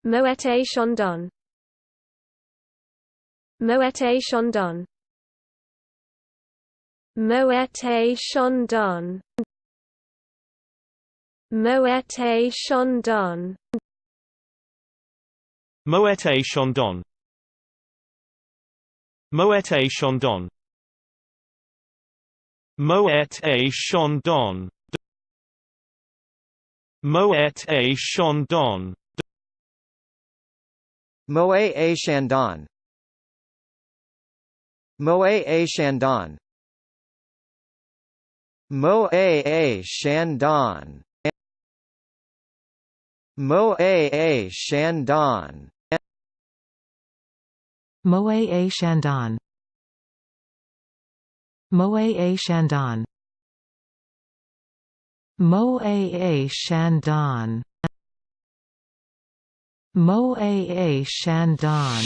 Moet Et Chandon. Moet Et Chandon. Moet Et Chandon. Moet Et Chandon. Moet Et Chandon. Moet Et Chandon. Moet Et Chandon. Moet Et Chandon. Moet Et Chandon. Moet Et Chandon. Moet Et Chandon. Moet Et Chandon. Moet Et Chandon. Moet Et Chandon. Moet Et Chandon. Moet Et Chandon.